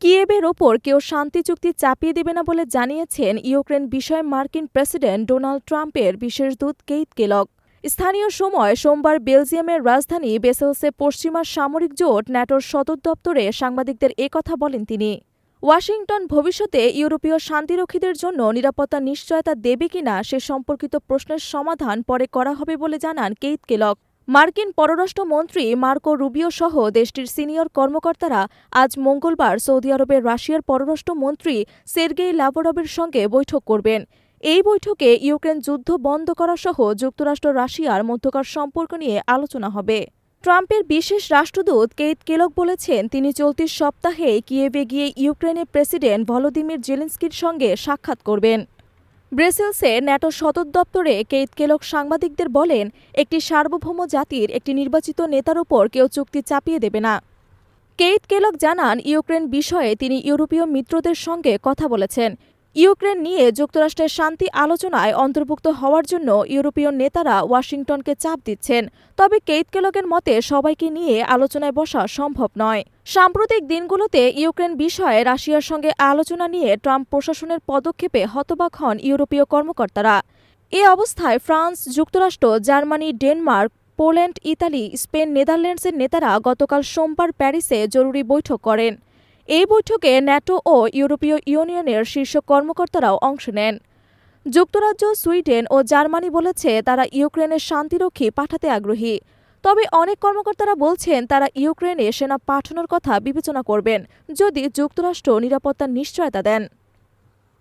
কিয়েভের ওপর কেউ শান্তি চুক্তি চাপিয়ে দেবে না বলে জানিয়েছেন ইউক্রেন বিষয়ে মার্কিন প্রেসিডেন্ট ডোনাল্ড ট্রাম্পের বিশেষ দূত কেইথ কেলগ। স্থানীয় সময় সোমবার বেলজিয়ামের রাজধানী ব্রাসেলসে পশ্চিমা সামরিক জোট ন্যাটোর সদর দপ্তরে সাংবাদিকদের একথা বলেন তিনি। ওয়াশিংটন ভবিষ্যতে ইউরোপীয় শান্তিরক্ষীদের জন্য নিরাপত্তা নিশ্চয়তা দেবে কিনা সে সম্পর্কিত প্রশ্নের সমাধান পরে করা হবে বলে জানান কেইথ কেলগ। মার্কিন পররাষ্ট্রমন্ত্রী মার্কো রুবিও সহ দেশটির সিনিয়র কর্মকর্তারা আজ মঙ্গলবার সৌদি আরবের রাশিয়ার পররাষ্ট্রমন্ত্রী সের্গেই লাভরভের সঙ্গে বৈঠক করবেন। এই বৈঠকে ইউক্রেন যুদ্ধ বন্ধ করা সহ যুক্তরাষ্ট্র রাশিয়ার মধ্যকার সম্পর্ক নিয়ে আলোচনা হবে। ট্রাম্পের বিশেষ রাষ্ট্রদূত কেইথ কেলগ বলেছেন তিনি চলতি সপ্তাহে কিয়েভে গিয়ে ইউক্রেনের প্রেসিডেন্ট ভলোদিমির জেলেনস্কির সঙ্গে সাক্ষাৎ করবেন। ব্রাসেলসে ন্যাটো সদর দপ্তরে কেইথ কেলগ সাংবাদিকদের বলেন, একটি সার্বভৌম জাতির একটি নির্বাচিত নেতার ওপর কেউ চুক্তি চাপিয়ে দেবে না। কেইথ কেলগ জানান ইউক্রেন বিষয়ে তিনি ইউরোপীয় মিত্রদের সঙ্গে কথা বলেছেন। ইউক্রেন নিয়ে যুক্তরাষ্ট্রের শান্তি আলোচনায় অন্তর্ভুক্ত হওয়ার জন্য ইউরোপীয় নেতারা ওয়াশিংটনকে চাপ দিচ্ছেন। তবে কেইথ কেলগের মতে সবাইকে নিয়ে আলোচনায় বসা সম্ভব নয়। সাম্প্রতিক দিনগুলোতে ইউক্রেন বিষয়ে রাশিয়ার সঙ্গে আলোচনা নিয়ে ট্রাম্প প্রশাসনের পদক্ষেপে হতবাক হন ইউরোপীয় কর্মকর্তারা। এ অবস্থায় ফ্রান্স, যুক্তরাষ্ট্র, Germany, Denmark, Poland, Italy, Spain, নেদারল্যান্ডসের নেতারা গতকাল সোমবার প্যারিসে জরুরি বৈঠক করেন। এই বৈঠকে ন্যাটো ও ইউরোপীয় ইউনিয়নের শীর্ষ কর্মকর্তারাও অংশ নেন। যুক্তরাজ্য, সুইডেন ও জার্মানি বলেছে তারা ইউক্রেনের শান্তিরক্ষী পাঠাতে আগ্রহী। তবে অনেক কর্মকর্তারা বলছেন তারা ইউক্রেনে সেনা পাঠানোর কথা বিবেচনা করবেন যদি যুক্তরাষ্ট্র নিরাপত্তার নিশ্চয়তা দেন।